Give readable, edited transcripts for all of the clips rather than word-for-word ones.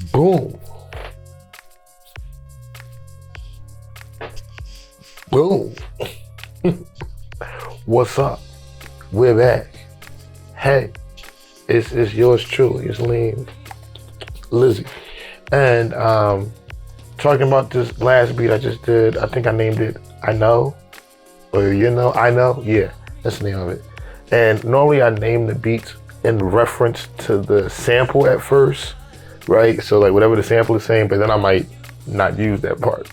Boom. Boom. What's up? We're back. Hey, it's yours truly. It's Lean Lizzie. And talking about this last beat I just did, I think I named it I Know. Or I Know. Yeah, that's the name of it. And normally I name the beats in reference to the sample at first, right? So like whatever the sample is saying, but then I might not use that part.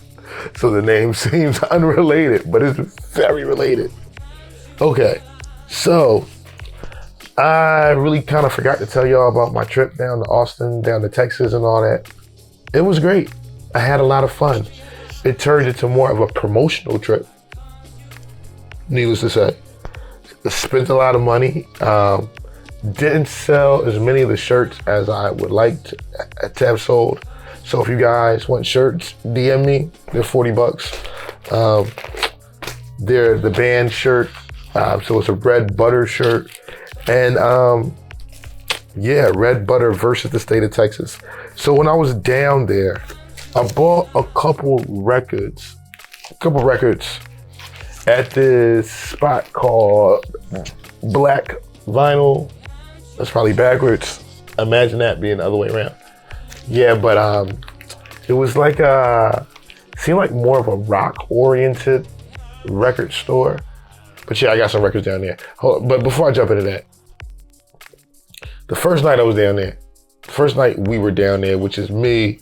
So the name seems unrelated, but it's very related. Okay, so I really kind of forgot to tell y'all about my trip down to Austin, down to Texas and all that. It was great. I had a lot of fun. It turned into more of a promotional trip, needless to say. Spent a lot of money. Didn't sell as many of the shirts as I would like to have sold. So if you guys want shirts, DM me. They're $40. They're the band shirt. So it's a red butter shirt. And yeah, red butter versus the state of Texas. So when I was down there, I bought a couple records at this spot called Black Vinyl. That's probably backwards. Imagine that being the other way around. Yeah, but it was like seemed like more of a rock-oriented record store. But yeah, I got some records down there. But before I jump into that, the first night I was down there, the first night we were down there, which is me,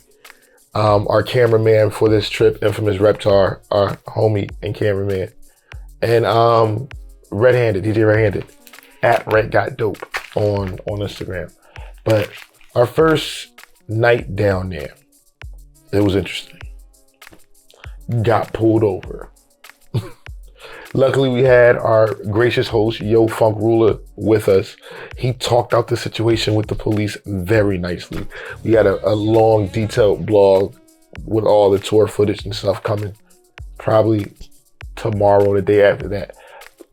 our cameraman for this trip, infamous Reptar, our homie and cameraman, and DJ Red-Handed, at Red Got Dope on Instagram. But our first night down there, it was interesting. Got pulled over. Luckily, we had our gracious host, Yo Funk Ruler, with us. He talked out the situation with the police very nicely. We had a long, detailed blog with all the tour footage and stuff coming. Probably tomorrow, the day after that.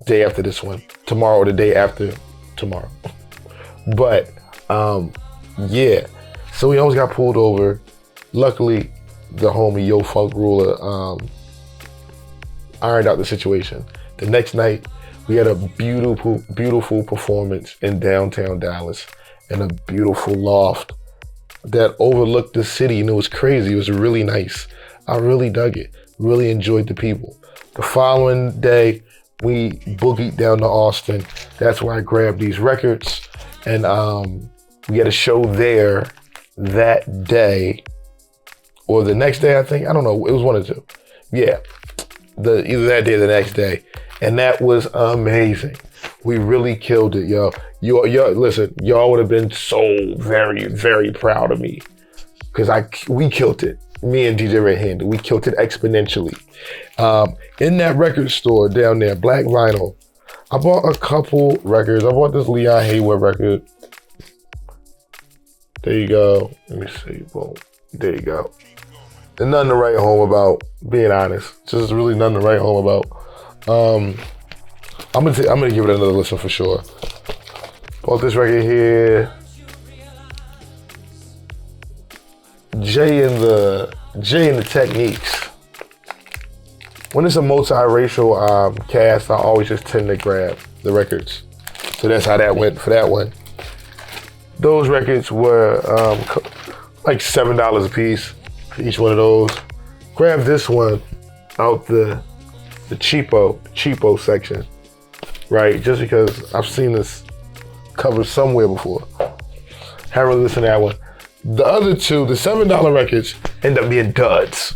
Day after this one. Tomorrow, the day after tomorrow. But, yeah. So we almost got pulled over. Luckily, the homie Yo Funk Ruler ironed out the situation. The next night, we had a beautiful, beautiful performance in downtown Dallas in a beautiful loft that overlooked the city, and it was crazy. It was really nice. I really dug it. Really enjoyed the people. The following day, we boogied down to Austin. That's where I grabbed these records, and we had a show there that day, or the next day, I think. I don't know. It was one or two. Yeah. Either that day or the next day. And that was amazing. We really killed it, yo. Listen, y'all would have been so very, very proud of me. Because we killed it. Me and DJ Red-Handed, we killed it exponentially. In that record store down there, Black Vinyl, I bought a couple records. I bought this Leon Haywood record. There you go. Let me see. Boom. There you go. And nothing to write home about, being honest. Just really nothing to write home about. I'm gonna give it another listen for sure. Bought this record here. Jay and the Techniques. When it's a multiracial cast, I always just tend to grab the records. So that's how that went for that one. Those records were like $7 a piece. Each one of those. Grab this one out the cheapo section, right? Just because I've seen this covered somewhere before. Haven't really listened to that one. The other two, the $7 records, end up being duds.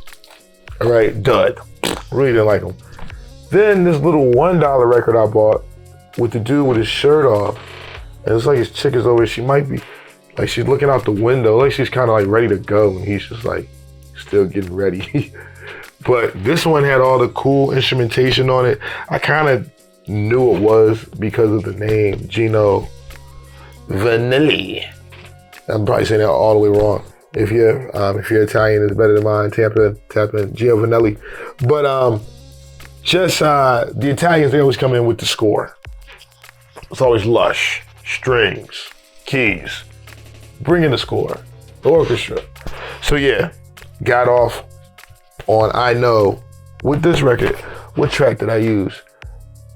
All right, dud. Really didn't like them. Then this little $1 record I bought with the dude with his shirt off, and it's like his chick is over. She might be like she's looking out the window, like she's kind of like ready to go, and he's just like still getting ready. But this one had all the cool instrumentation on it. I kind of knew it was because of the name, Gino Vanelli. I'm probably saying that all the way wrong. If you're Italian, it's better than mine. Tap in Gino Vanelli. But the Italians, they always come in with the score. It's always lush, strings, keys. Bring in the score, the orchestra. So yeah, got off on I Know with this record. What track did I use?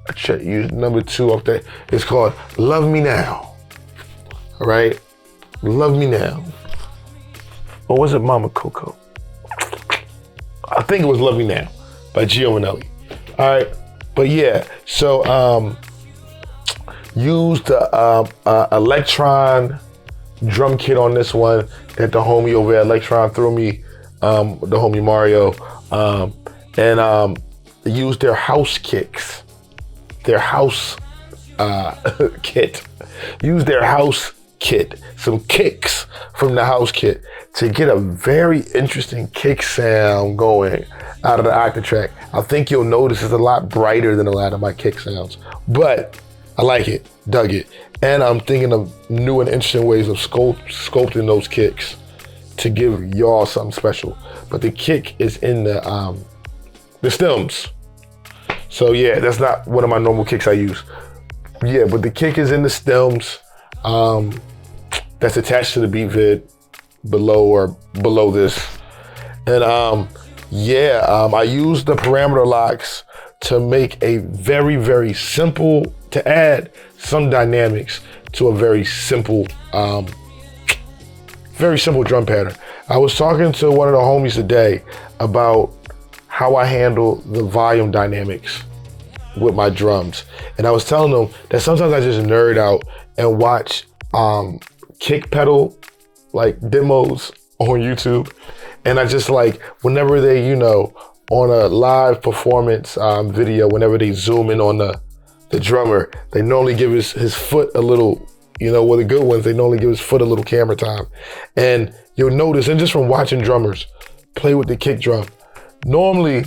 I used number 2 off that. It's called Love Me Now. All right, Love Me Now. Or was it Mama Coco? I think it was Love Me Now by Giovanelli. All right, but yeah, so used the Electron drum kit on this one that the homie over at Electron threw me, the homie Mario, and used their house kicks, their house kit. Used their house kit, some kicks from the house kit to get a very interesting kick sound going out of the Octatrack. I think you'll notice it's a lot brighter than a lot of my kick sounds, but I like it, dug it. And I'm thinking of new and interesting ways of sculpting those kicks to give y'all something special. But the kick is in the stems. So yeah, that's not one of my normal kicks I use. Yeah, but the kick is in the stems. That's attached to the beat vid below this. And I used the parameter locks to make a very, very simple, to add some dynamics to a very simple drum pattern. I was talking to one of the homies today about how I handle the volume dynamics with my drums. And I was telling them that sometimes I just nerd out and watch kick pedal like demos on YouTube. And I just like, whenever they, on a live performance video, whenever they zoom in on the drummer, they normally give his foot a little, with the good ones, they normally give his foot a little camera time. And you'll notice, and just from watching drummers play with the kick drum, normally,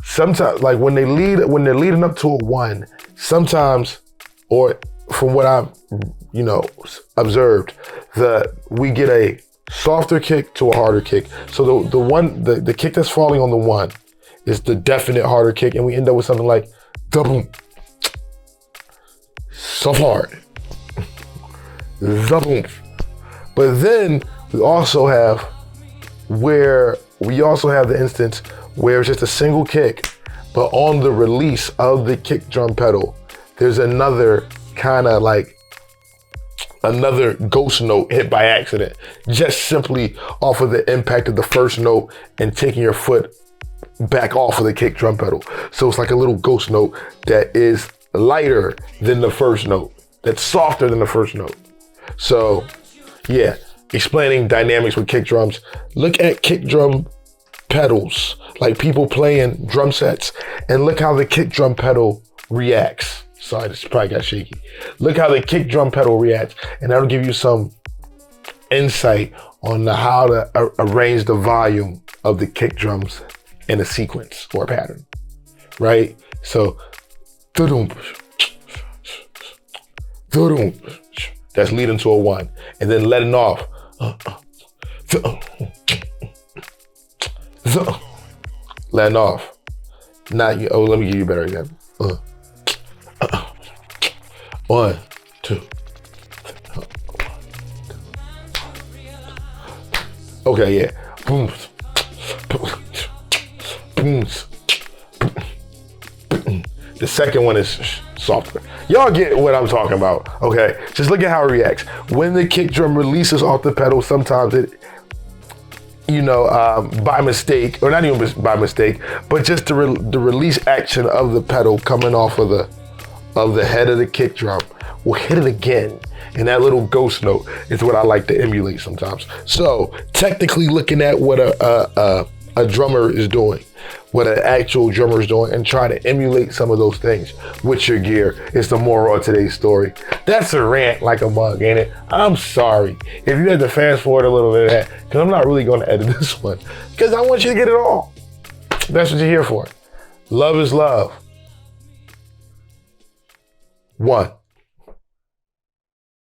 sometimes, like when they're leading up to a 1, sometimes, or from what I've, observed, we get a softer kick to a harder kick. So the kick that's falling on the 1 is the definite harder kick, and we end up with something like double, soft hard, double. But then we also have the instance where it's just a single kick, but on the release of the kick drum pedal, there's another kind of like another ghost note hit by accident, just simply off of the impact of the first note and taking your foot back off of the kick drum pedal. So it's like a little ghost note that is lighter than the first note, that's softer than the first note. So yeah, explaining dynamics with kick drums. Look at kick drum pedals, like people playing drum sets, and look how the kick drum pedal reacts. Sorry, this probably got shaky. Look how the kick drum pedal reacts, and that'll give you some insight on how to arrange the volume of the kick drums in a sequence or a pattern, right? So, that's leading to a 1, and then letting off. Letting off. Let me give you a better example. 1, 2. Okay, yeah. Boom. The second one is softer. Y'all get what I'm talking about, okay? Just look at how it reacts. When the kick drum releases off the pedal, sometimes it, by mistake, or not even by mistake, but just the release action of the pedal coming off of the head of the kick drum will hit it again. And that little ghost note is what I like to emulate sometimes. So technically looking at what a drummer is doing, what an actual drummer is doing, and try to emulate some of those things with your gear is the moral of today's story. That's a rant like a mug, ain't it? I'm sorry if you had to fast forward a little bit of that, because I'm not really going to edit this one, because I want you to get it all. That's what you're here for. Love is love. 1.